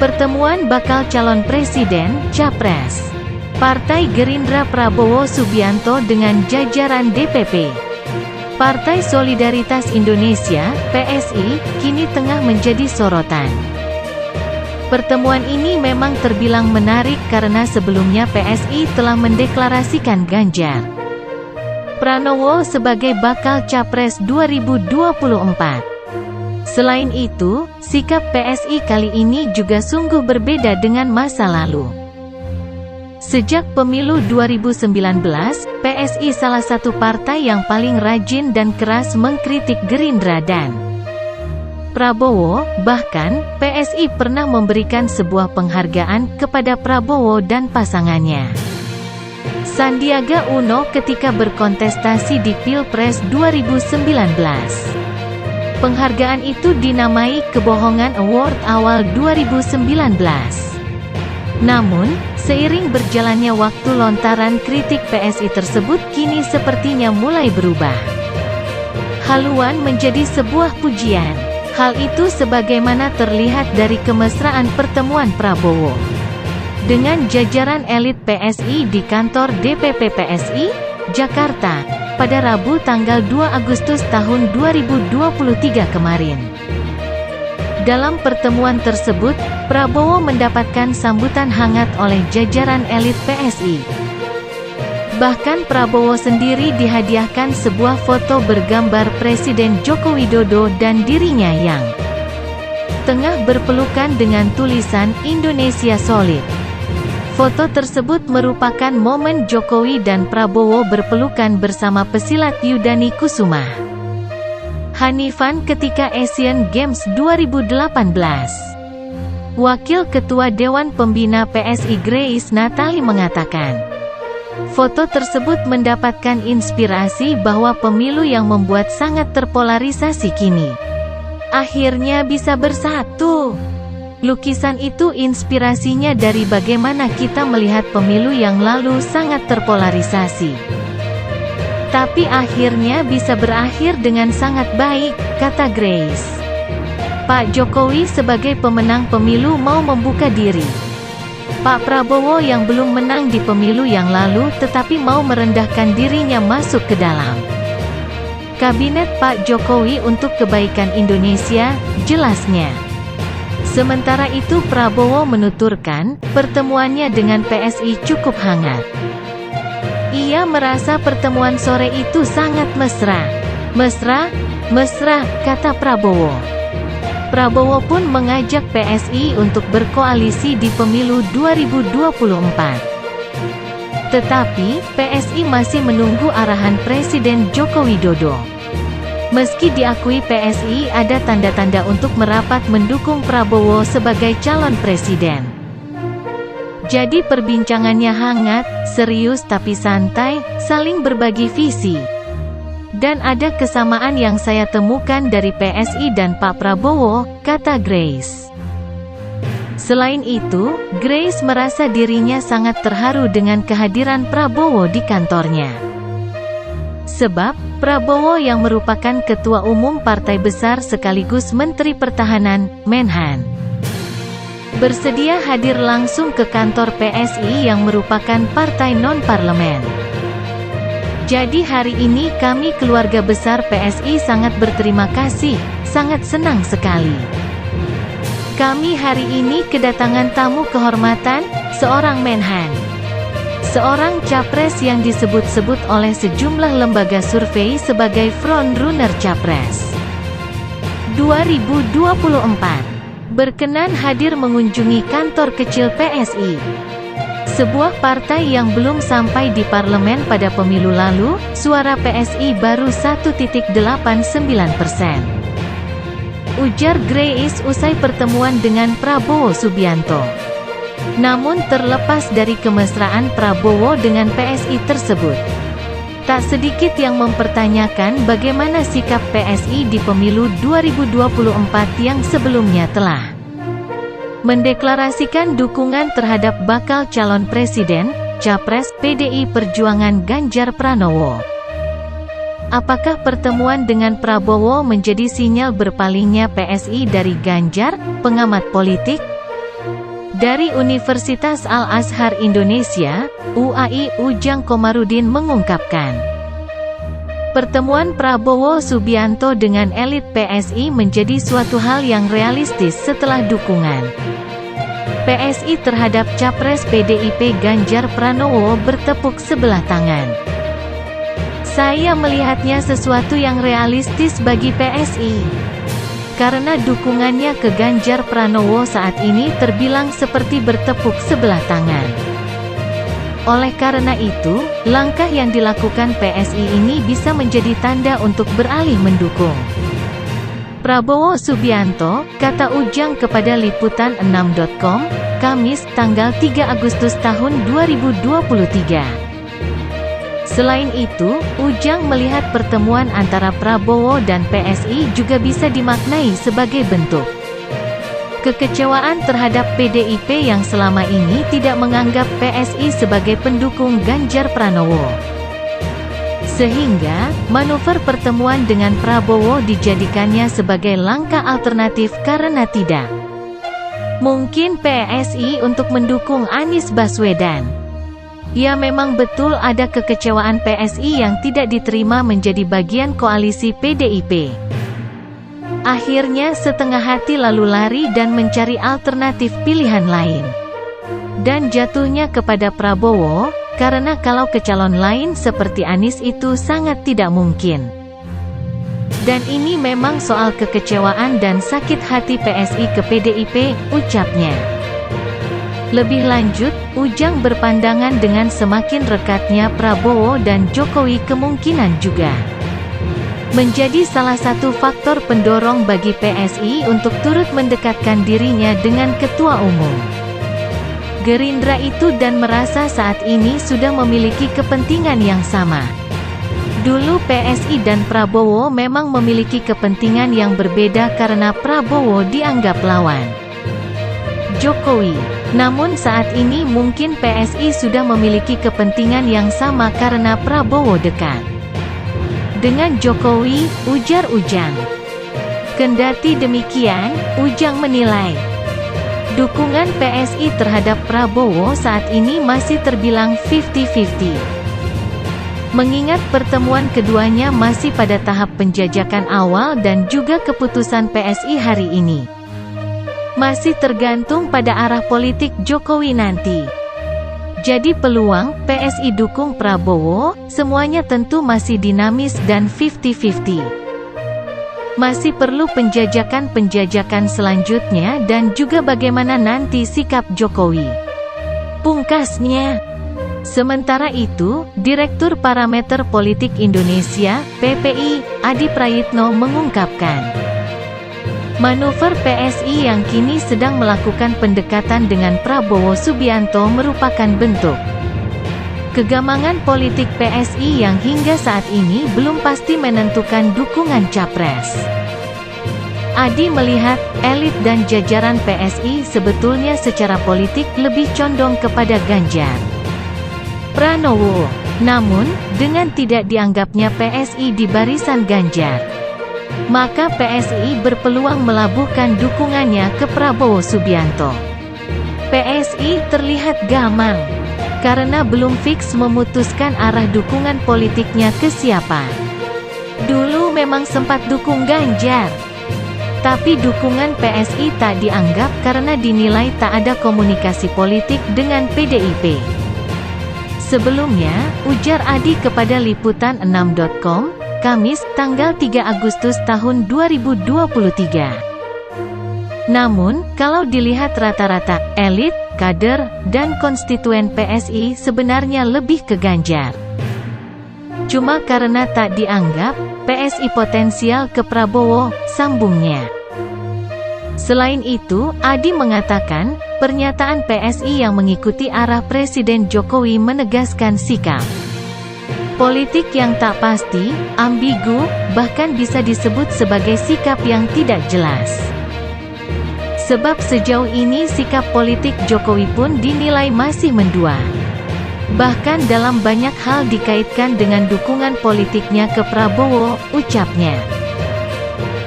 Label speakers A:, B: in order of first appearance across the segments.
A: Pertemuan bakal calon presiden, capres. Partai Gerindra Prabowo Subianto dengan jajaran DPP. Partai Solidaritas Indonesia, PSI, kini tengah menjadi sorotan. Pertemuan ini memang terbilang menarik karena sebelumnya PSI telah mendeklarasikan Ganjar Pranowo sebagai bakal capres 2024. Selain itu, sikap PSI kali ini juga sungguh berbeda dengan masa lalu. Sejak pemilu 2019, PSI salah satu partai yang paling rajin dan keras mengkritik Gerindra dan Prabowo. Bahkan, PSI pernah memberikan sebuah penghargaan kepada Prabowo dan pasangannya Sandiaga Uno ketika berkontestasi di Pilpres 2019. Penghargaan itu dinamai Kebohongan Award awal 2019. Namun, seiring berjalannya waktu lontaran kritik PSI tersebut kini sepertinya mulai berubah haluan menjadi sebuah pujian. Hal itu sebagaimana terlihat dari kemesraan pertemuan Prabowo dengan jajaran elit PSI di kantor DPP PSI, Jakarta, pada Rabu tanggal 2 Agustus tahun 2023 kemarin. Dalam pertemuan tersebut, Prabowo mendapatkan sambutan hangat oleh jajaran elit PSI. Bahkan Prabowo sendiri dihadiahkan sebuah foto bergambar Presiden Joko Widodo dan dirinya yang tengah berpelukan dengan tulisan Indonesia Solid. Foto tersebut merupakan momen Jokowi dan Prabowo berpelukan bersama pesilat Yudani Kusuma Hanifan ketika Asian Games 2018. Wakil Ketua Dewan Pembina PSI Grace Natali mengatakan, foto tersebut mendapatkan inspirasi bahwa pemilu yang membuat sangat terpolarisasi kini akhirnya bisa bersatu. Lukisan itu inspirasinya dari bagaimana kita melihat pemilu yang lalu sangat terpolarisasi. Tapi akhirnya bisa berakhir dengan sangat baik, kata Grace. Pak Jokowi sebagai pemenang pemilu mau membuka diri. Pak Prabowo yang belum menang di pemilu yang lalu tetapi mau merendahkan dirinya masuk ke dalam Kabinet Pak Jokowi untuk kebaikan Indonesia, jelasnya. Sementara itu Prabowo menuturkan, pertemuannya dengan PSI cukup hangat. Ia merasa pertemuan sore itu sangat mesra. Mesra, kata Prabowo. Prabowo pun mengajak PSI untuk berkoalisi di pemilu 2024. Tetapi, PSI masih menunggu arahan Presiden Joko Widodo. Meski diakui PSI ada tanda-tanda untuk merapat mendukung Prabowo sebagai calon presiden. Jadi perbincangannya hangat, serius tapi santai, saling berbagi visi. Dan ada kesamaan yang saya temukan dari PSI dan Pak Prabowo, kata Grace. Selain itu, Grace merasa dirinya sangat terharu dengan kehadiran Prabowo di kantornya. Sebab, Prabowo yang merupakan Ketua Umum Partai Besar sekaligus Menteri Pertahanan, Menhan, bersedia hadir langsung ke kantor PSI yang merupakan partai non-parlemen. Jadi hari ini kami keluarga besar PSI sangat berterima kasih, sangat senang sekali. Kami hari ini kedatangan tamu kehormatan, seorang Menhan. Seorang capres yang disebut-sebut oleh sejumlah lembaga survei sebagai front-runner capres 2024. Berkenan hadir mengunjungi kantor kecil PSI. Sebuah partai yang belum sampai di parlemen pada pemilu lalu, suara PSI baru 1,89%. Ujar Grace usai pertemuan dengan Prabowo Subianto. Namun terlepas dari kemesraan Prabowo dengan PSI tersebut, tak sedikit yang mempertanyakan bagaimana sikap PSI di pemilu 2024 yang sebelumnya telah mendeklarasikan dukungan terhadap bakal calon presiden, capres PDI Perjuangan Ganjar Pranowo. Apakah pertemuan dengan Prabowo menjadi sinyal berpalingnya PSI dari Ganjar, pengamat politik? Dari Universitas Al-Azhar Indonesia, UAI, Ujang Komarudin mengungkapkan, pertemuan Prabowo Subianto dengan elit PSI menjadi suatu hal yang realistis setelah dukungan PSI terhadap Capres PDIP Ganjar Pranowo bertepuk sebelah tangan. Saya melihatnya sesuatu yang realistis bagi PSI. Karena dukungannya ke Ganjar Pranowo saat ini terbilang seperti bertepuk sebelah tangan. Oleh karena itu, langkah yang dilakukan PSI ini bisa menjadi tanda untuk beralih mendukung Prabowo Subianto, kata Ujang kepada Liputan6.com, Kamis, tanggal 3 Agustus tahun 2023. Selain itu, Ujang melihat pertemuan antara Prabowo dan PSI juga bisa dimaknai sebagai bentuk kekecewaan terhadap PDIP yang selama ini tidak menganggap PSI sebagai pendukung Ganjar Pranowo. Sehingga, manuver pertemuan dengan Prabowo dijadikannya sebagai langkah alternatif karena tidak mungkin PSI untuk mendukung Anies Baswedan. Ya, memang betul ada kekecewaan PSI yang tidak diterima menjadi bagian koalisi PDIP. Akhirnya setengah hati lalu lari dan mencari alternatif pilihan lain. Dan jatuhnya kepada Prabowo, karena kalau ke calon lain seperti Anies itu sangat tidak mungkin. Dan ini memang soal kekecewaan dan sakit hati PSI ke PDIP, ucapnya. Lebih lanjut, Ujang berpandangan dengan semakin rekatnya Prabowo dan Jokowi kemungkinan juga menjadi salah satu faktor pendorong bagi PSI untuk turut mendekatkan dirinya dengan Ketua Umum Gerindra itu dan merasa saat ini sudah memiliki kepentingan yang sama. Dulu PSI dan Prabowo memang memiliki kepentingan yang berbeda karena Prabowo dianggap lawan Jokowi. Namun saat ini mungkin PSI sudah memiliki kepentingan yang sama karena Prabowo dekat dengan Jokowi, ujar Ujang. Kendati demikian, Ujang menilai dukungan PSI terhadap Prabowo saat ini masih terbilang 50-50. Mengingat pertemuan keduanya masih pada tahap penjajakan awal dan juga keputusan PSI hari ini masih tergantung pada arah politik Jokowi nanti. Jadi peluang PSI dukung Prabowo, semuanya tentu masih dinamis dan 50-50. Masih perlu penjajakan-penjajakan selanjutnya dan juga bagaimana nanti sikap Jokowi, pungkasnya. Sementara itu, Direktur Parameter Politik Indonesia, PPI, Adi Prayitno mengungkapkan, manuver PSI yang kini sedang melakukan pendekatan dengan Prabowo Subianto merupakan bentuk kegamangan politik PSI yang hingga saat ini belum pasti menentukan dukungan capres. Adi melihat, elit dan jajaran PSI sebetulnya secara politik lebih condong kepada Ganjar Pranowo. Namun, dengan tidak dianggapnya PSI di barisan Ganjar, maka PSI berpeluang melabuhkan dukungannya ke Prabowo Subianto. PSI terlihat gamang karena belum fix memutuskan arah dukungan politiknya ke siapa. Dulu memang sempat dukung Ganjar, tapi dukungan PSI tak dianggap karena dinilai tak ada komunikasi politik dengan PDIP. Sebelumnya, ujar Adi kepada Liputan6.com, Kamis, tanggal 3 Agustus tahun 2023. Namun, kalau dilihat rata-rata, elit, kader, dan konstituen PSI sebenarnya lebih ke Ganjar. Cuma karena tak dianggap, PSI potensial ke Prabowo, sambungnya. Selain itu, Adi mengatakan, pernyataan PSI yang mengikuti arah Presiden Jokowi menegaskan sikap politik yang tak pasti, ambigu, bahkan bisa disebut sebagai sikap yang tidak jelas. Sebab sejauh ini sikap politik Jokowi pun dinilai masih mendua. Bahkan dalam banyak hal dikaitkan dengan dukungan politiknya ke Prabowo, ucapnya.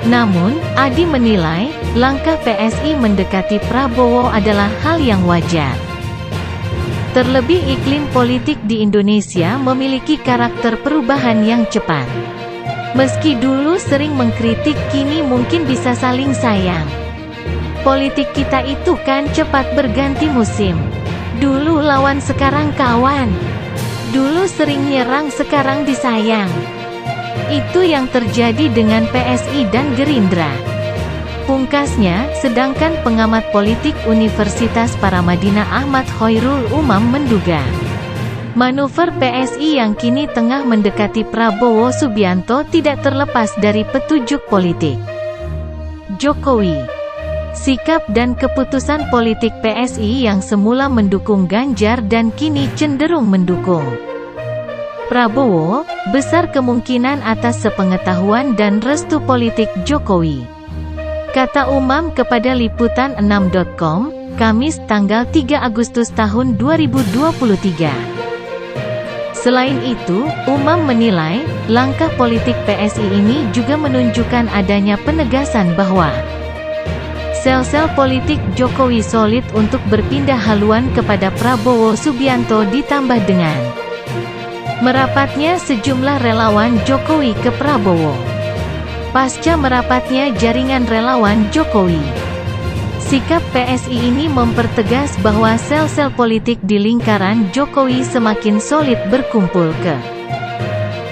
A: Namun, Adi menilai, langkah PSI mendekati Prabowo adalah hal yang wajar. Terlebih iklim politik di Indonesia memiliki karakter perubahan yang cepat. Meski dulu sering mengkritik, kini mungkin bisa saling sayang. Politik kita itu kan cepat berganti musim. Dulu lawan, sekarang kawan. Dulu sering nyerang, sekarang disayang. Itu yang terjadi dengan PSI dan Gerindra. Pungkasnya, sedangkan pengamat politik Universitas Paramadina Ahmad Khairul Umam menduga, manuver PSI yang kini tengah mendekati Prabowo Subianto tidak terlepas dari petunjuk politik Jokowi. Sikap dan keputusan politik PSI yang semula mendukung Ganjar dan kini cenderung mendukung Prabowo, besar kemungkinan atas sepengetahuan dan restu politik Jokowi. Kata Umam kepada Liputan6.com, Kamis tanggal 3 Agustus tahun 2023. Selain itu, Umam menilai, langkah politik PSI ini juga menunjukkan adanya penegasan bahwa sel-sel politik Jokowi solid untuk berpindah haluan kepada Prabowo Subianto, ditambah dengan merapatnya sejumlah relawan Jokowi ke Prabowo. Pasca merapatnya jaringan relawan Jokowi, sikap PSI ini mempertegas bahwa sel-sel politik di lingkaran Jokowi semakin solid berkumpul ke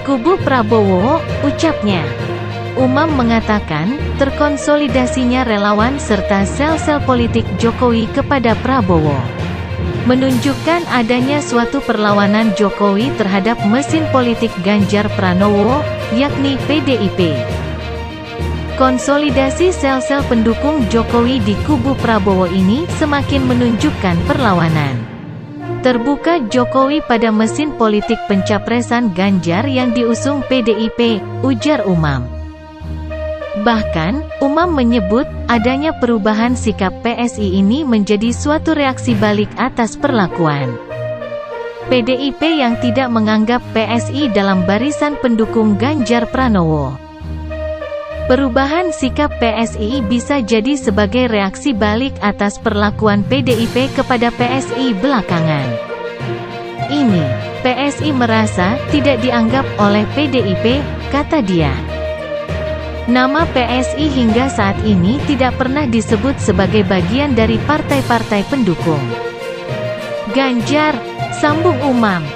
A: kubu Prabowo, ucapnya. Umam mengatakan, terkonsolidasinya relawan serta sel-sel politik Jokowi kepada Prabowo menunjukkan adanya suatu perlawanan Jokowi terhadap mesin politik Ganjar Pranowo, yakni PDIP. Konsolidasi sel-sel pendukung Jokowi di kubu Prabowo ini semakin menunjukkan perlawanan terbuka Jokowi pada mesin politik pencapresan Ganjar yang diusung PDIP, ujar Umam. Bahkan, Umam menyebut, adanya perubahan sikap PSI ini menjadi suatu reaksi balik atas perlakuan PDIP yang tidak menganggap PSI dalam barisan pendukung Ganjar Pranowo. Perubahan sikap PSI bisa jadi sebagai reaksi balik atas perlakuan PDIP kepada PSI belakangan ini. PSI merasa tidak dianggap oleh PDIP, kata dia. Nama PSI hingga saat ini tidak pernah disebut sebagai bagian dari partai-partai pendukung Ganjar, sambung Umam.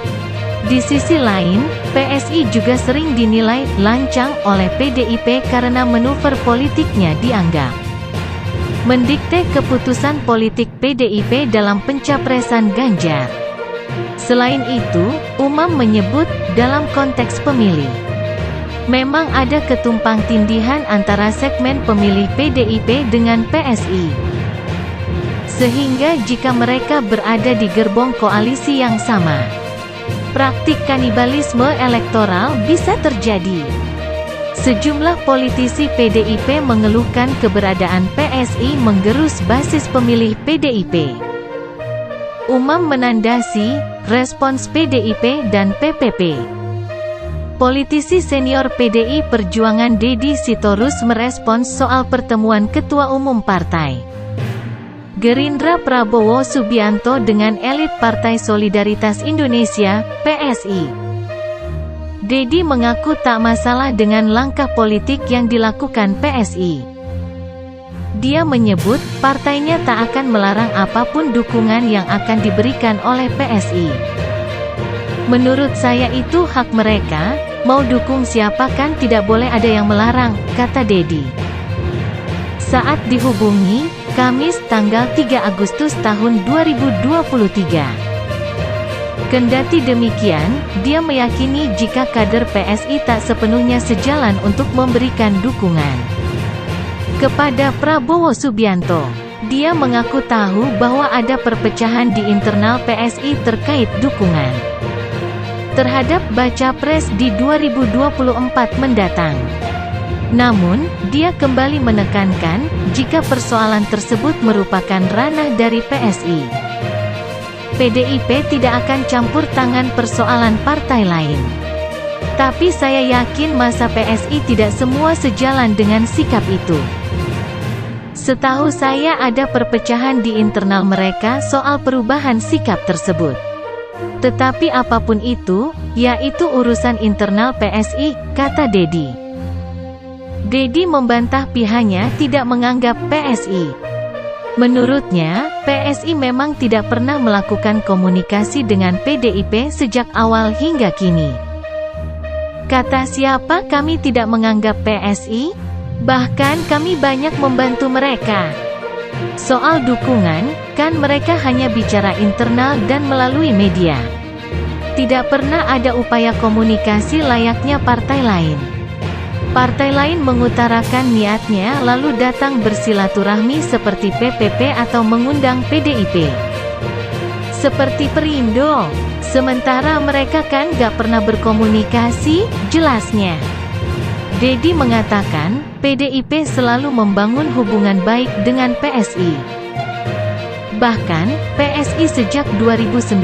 A: Di sisi lain, PSI juga sering dinilai lancang oleh PDIP karena manuver politiknya dianggap mendikte keputusan politik PDIP dalam pencapresan Ganjar. Selain itu, Umam menyebut, dalam konteks pemilih, memang ada ketumpang tindihan antara segmen pemilih PDIP dengan PSI. Sehingga jika mereka berada di gerbong koalisi yang sama, praktik kanibalisme elektoral bisa terjadi. Sejumlah politisi PDIP mengeluhkan keberadaan PSI menggerus basis pemilih PDIP. Umam menandasi respons PDIP dan PPP. Politisi senior PDI Perjuangan Deddy Sitorus merespons soal pertemuan Ketua Umum Partai Gerindra Prabowo Subianto dengan elit Partai Solidaritas Indonesia, PSI. Deddy mengaku tak masalah dengan langkah politik yang dilakukan PSI. Dia menyebut, partainya tak akan melarang apapun dukungan yang akan diberikan oleh PSI. Menurut saya itu hak mereka, mau dukung siapa kan tidak boleh ada yang melarang, kata Deddy. Saat dihubungi, Kamis tanggal 3 Agustus tahun 2023. Kendati demikian, dia meyakini jika kader PSI tak sepenuhnya sejalan untuk memberikan dukungan kepada Prabowo Subianto. Dia mengaku tahu bahwa ada perpecahan di internal PSI terkait dukungan terhadap Baca Pres di 2024 mendatang. Namun, dia kembali menekankan, jika persoalan tersebut merupakan ranah dari PSI, PDIP tidak akan campur tangan persoalan partai lain. Tapi saya yakin masa PSI tidak semua sejalan dengan sikap itu. Setahu saya ada perpecahan di internal mereka soal perubahan sikap tersebut. Tetapi apapun itu, yaitu urusan internal PSI, kata Dedi. Dedi membantah pihaknya tidak menganggap PSI. Menurutnya, PSI memang tidak pernah melakukan komunikasi dengan PDIP sejak awal hingga kini. Kata siapa kami tidak menganggap PSI? Bahkan kami banyak membantu mereka. Soal dukungan, kan mereka hanya bicara internal dan melalui media. Tidak pernah ada upaya komunikasi layaknya partai lain. Partai lain mengutarakan niatnya lalu datang bersilaturahmi seperti PPP atau mengundang PDIP. Seperti Perindo. Sementara mereka kan gak pernah berkomunikasi, jelasnya. Dedi mengatakan, PDIP selalu membangun hubungan baik dengan PSI. Bahkan, PSI sejak 2019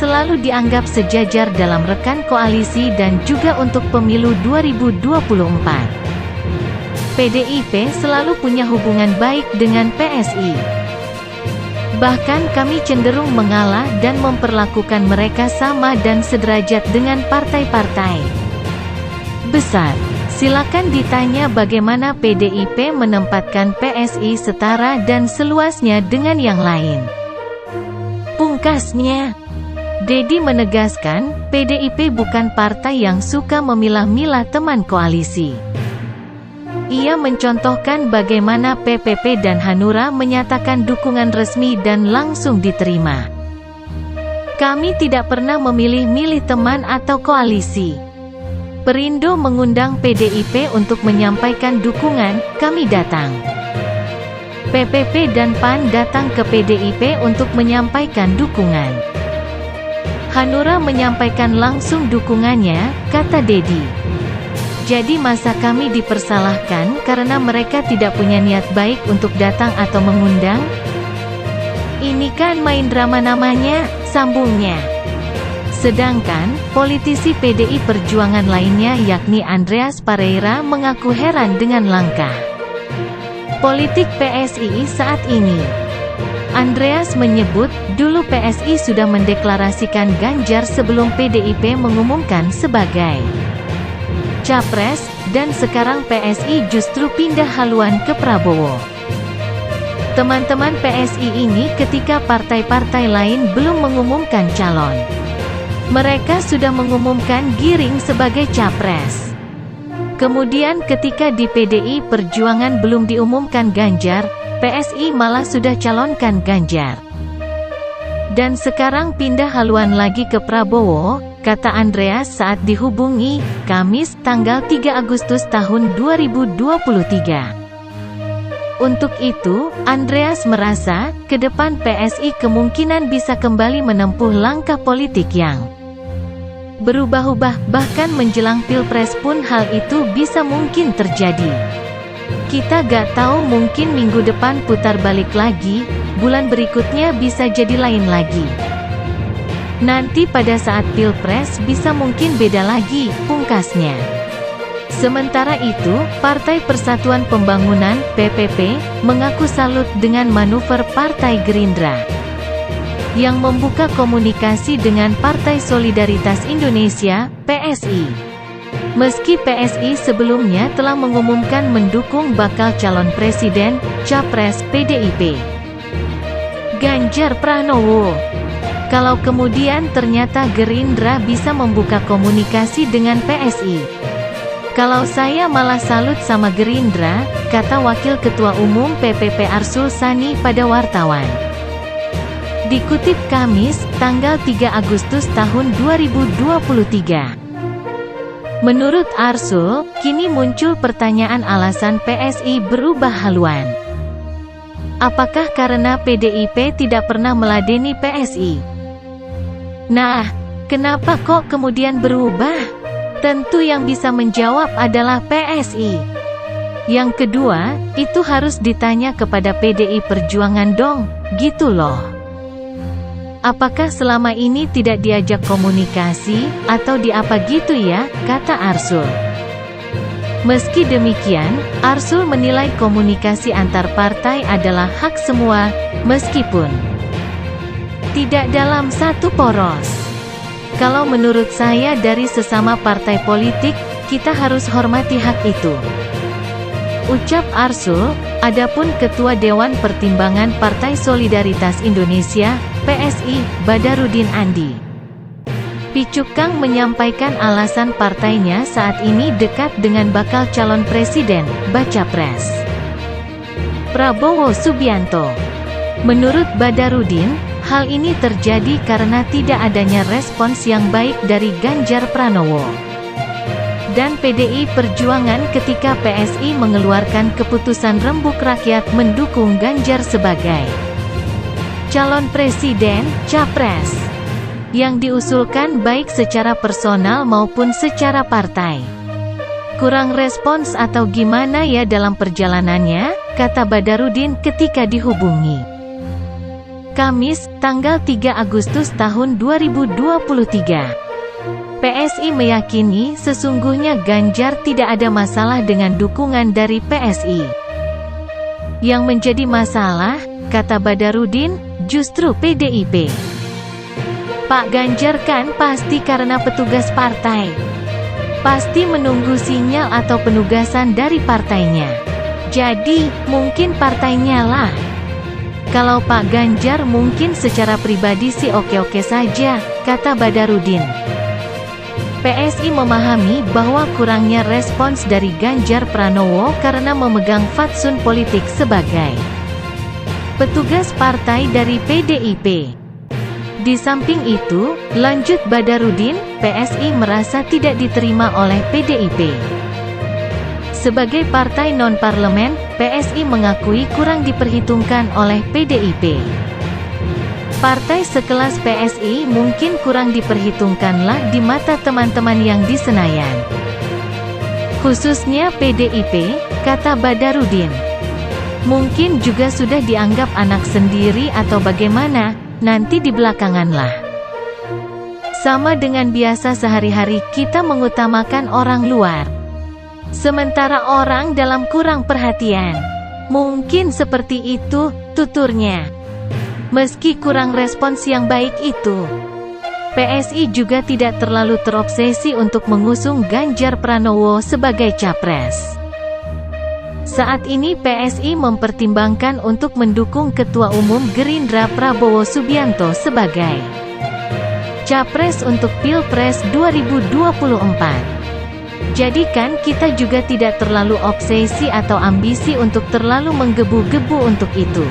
A: selalu dianggap sejajar dalam rekan koalisi dan juga untuk pemilu 2024. PDIP selalu punya hubungan baik dengan PSI. Bahkan kami cenderung mengalah dan memperlakukan mereka sama dan sederajat dengan partai-partai besar. Silakan ditanya bagaimana PDIP menempatkan PSI setara dan seluasnya dengan yang lain. Pungkasnya, Dedi menegaskan, PDIP bukan partai yang suka memilah-milah teman koalisi. Ia mencontohkan bagaimana PPP dan Hanura menyatakan dukungan resmi dan langsung diterima. Kami tidak pernah memilih-milih teman atau koalisi. Perindo mengundang PDIP untuk menyampaikan dukungan, kami datang. PPP dan PAN datang ke PDIP untuk menyampaikan dukungan. Hanura menyampaikan langsung dukungannya, kata Dedi. Jadi masa kami dipersalahkan karena mereka tidak punya niat baik untuk datang atau mengundang? Ini kan main drama namanya, sambungnya. Sedangkan, politisi PDI Perjuangan lainnya yakni Andreas Pareira mengaku heran dengan langkah politik PSI saat ini. Andreas menyebut, dulu PSI sudah mendeklarasikan Ganjar sebelum PDIP mengumumkan sebagai Capres, dan sekarang PSI justru pindah haluan ke Prabowo. Teman-teman PSI ini ketika partai-partai lain belum mengumumkan calon. Mereka sudah mengumumkan Giring sebagai Capres. Kemudian ketika di PDI Perjuangan belum diumumkan Ganjar, PSI malah sudah calonkan Ganjar. Dan sekarang pindah haluan lagi ke Prabowo, kata Andreas saat dihubungi, Kamis, tanggal 3 Agustus tahun 2023. Untuk itu, Andreas merasa, ke depan PSI kemungkinan bisa kembali menempuh langkah politik yang berubah-ubah, bahkan menjelang Pilpres pun hal itu bisa mungkin terjadi. Kita gak tahu, mungkin minggu depan putar balik lagi, bulan berikutnya bisa jadi lain lagi. Nanti pada saat Pilpres bisa mungkin beda lagi, pungkasnya. Sementara itu, Partai Persatuan Pembangunan, PPP, mengaku salut dengan manuver Partai Gerindra yang membuka komunikasi dengan Partai Solidaritas Indonesia, PSI. Meski PSI sebelumnya telah mengumumkan mendukung bakal calon presiden, Capres PDIP, Ganjar Pranowo. Kalau kemudian ternyata Gerindra bisa membuka komunikasi dengan PSI. Kalau saya malah salut sama Gerindra, kata Wakil Ketua Umum PPP Arsul Sani pada wartawan. Dikutip Kamis, tanggal 3 Agustus tahun 2023. Menurut Arsul, kini muncul pertanyaan alasan PSI berubah haluan. Apakah karena PDIP tidak pernah meladeni PSI? Nah, kenapa kok kemudian berubah? Tentu yang bisa menjawab adalah PSI. Yang kedua, itu harus ditanya kepada PDI Perjuangan dong, gitu loh. Apakah selama ini tidak diajak komunikasi, atau di apa gitu ya, kata Arsul. Meski demikian, Arsul menilai komunikasi antar partai adalah hak semua, meskipun tidak dalam satu poros. Kalau menurut saya dari sesama partai politik, kita harus hormati hak itu, ucap Arsul. Adapun Ketua Dewan Pertimbangan Partai Solidaritas Indonesia, PSI, Badarudin Andi Picukang menyampaikan alasan partainya saat ini dekat dengan bakal calon presiden, baca pres Prabowo Subianto. Menurut Badarudin, hal ini terjadi karena tidak adanya respons yang baik dari Ganjar Pranowo dan PDI Perjuangan ketika PSI mengeluarkan keputusan rembuk rakyat mendukung Ganjar sebagai calon presiden, capres, yang diusulkan baik secara personal maupun secara partai. Kurang respons atau gimana ya dalam perjalanannya, kata Badarudin ketika dihubungi Kamis, tanggal 3 Agustus tahun 2023. PSI meyakini sesungguhnya Ganjar tidak ada masalah dengan dukungan dari PSI. Yang menjadi masalah, kata Badarudin, justru PDIP. Pak Ganjar kan pasti karena petugas partai. Pasti menunggu sinyal atau penugasan dari partainya. Jadi, mungkin partainya lah. Kalau Pak Ganjar mungkin secara pribadi sih oke-oke saja, kata Badarudin. PSI memahami bahwa kurangnya respons dari Ganjar Pranowo karena memegang fatsun politik sebagai petugas partai dari PDIP. Di samping itu, lanjut Badarudin, PSI merasa tidak diterima oleh PDIP. Sebagai partai non-parlemen, PSI mengakui kurang diperhitungkan oleh PDIP. Partai sekelas PSI mungkin kurang diperhitungkanlah di mata teman-teman yang di Senayan. Khususnya PDIP, kata Badarudin. Mungkin juga sudah dianggap anak sendiri atau bagaimana, nanti di belakangan lah. Sama dengan biasa sehari-hari kita mengutamakan orang luar, sementara orang dalam kurang perhatian. Mungkin seperti itu, tuturnya. Meski kurang respons yang baik itu, PSI juga tidak terlalu terobsesi untuk mengusung Ganjar Pranowo sebagai capres. Saat ini PSI mempertimbangkan untuk mendukung Ketua Umum Gerindra Prabowo Subianto sebagai capres untuk Pilpres 2024. Jadi kan kita juga tidak terlalu obsesi atau ambisi untuk terlalu menggebu-gebu untuk itu.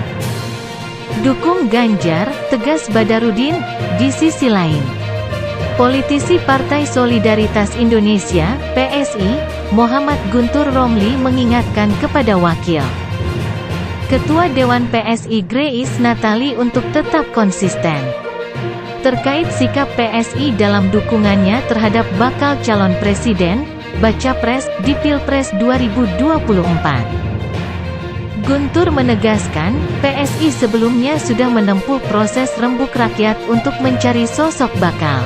A: Dukung Ganjar, tegas Badarudin. Di sisi lain, politisi Partai Solidaritas Indonesia, PSI, Muhammad Guntur Romli mengingatkan kepada Wakil Ketua Dewan PSI Grace Natali untuk tetap konsisten terkait sikap PSI dalam dukungannya terhadap bakal calon presiden, baca pres, di Pilpres 2024. Guntur menegaskan, PSI sebelumnya sudah menempuh proses rembuk rakyat untuk mencari sosok bakal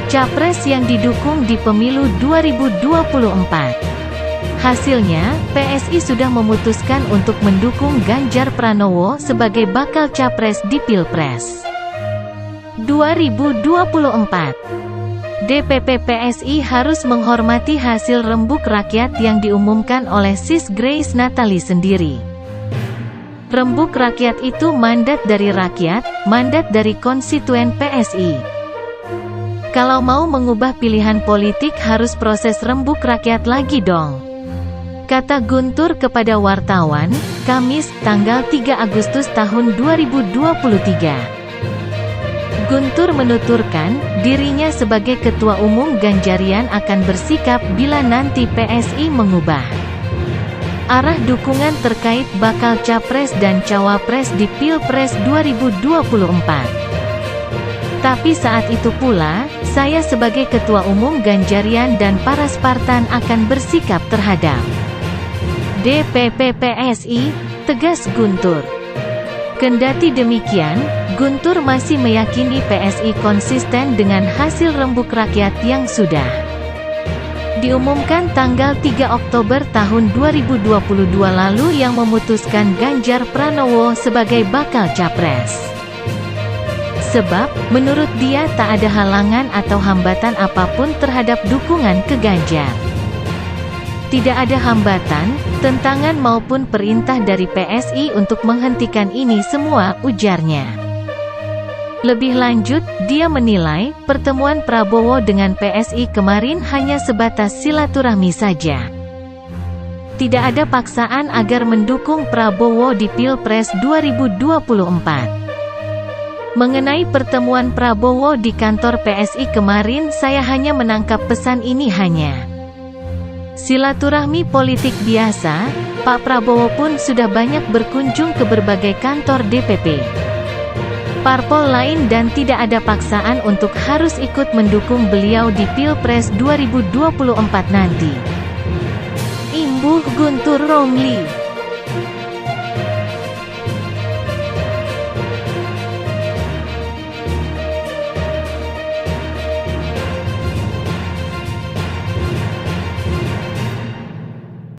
A: capres yang didukung di pemilu 2024. Hasilnya, PSI sudah memutuskan untuk mendukung Ganjar Pranowo sebagai bakal capres di Pilpres 2024. DPP PSI harus menghormati hasil rembuk rakyat yang diumumkan oleh Sis Grace Natali sendiri. Rembuk rakyat itu mandat dari rakyat, mandat dari konstituen PSI. Kalau mau mengubah pilihan politik harus proses rembuk rakyat lagi dong, kata Guntur kepada wartawan, Kamis, tanggal 3 Agustus tahun 2023. Guntur menuturkan, dirinya sebagai Ketua Umum Ganjarian akan bersikap bila nanti PSI mengubah arah dukungan terkait bakal capres dan cawapres di Pilpres 2024. Tapi saat itu pula, saya sebagai Ketua Umum Ganjarian dan para Spartan akan bersikap terhadap DPP PSI, tegas Guntur. Kendati demikian, Guntur masih meyakini PSI konsisten dengan hasil rembuk rakyat yang sudah diumumkan tanggal 3 Oktober tahun 2022 lalu yang memutuskan Ganjar Pranowo sebagai bakal capres. Sebab, menurut dia tak ada halangan atau hambatan apapun terhadap dukungan ke Ganjar. Tidak ada hambatan, tentangan maupun perintah dari PSI untuk menghentikan ini semua, ujarnya. Lebih lanjut, dia menilai, pertemuan Prabowo dengan PSI kemarin hanya sebatas silaturahmi saja. Tidak ada paksaan agar mendukung Prabowo di Pilpres 2024. Mengenai pertemuan Prabowo di kantor PSI kemarin, saya hanya menangkap pesan ini hanya silaturahmi politik biasa. Pak Prabowo pun sudah banyak berkunjung ke berbagai kantor DPP parpol lain dan tidak ada paksaan untuk harus ikut mendukung beliau di Pilpres 2024 nanti. Imbuh Guntur Romli.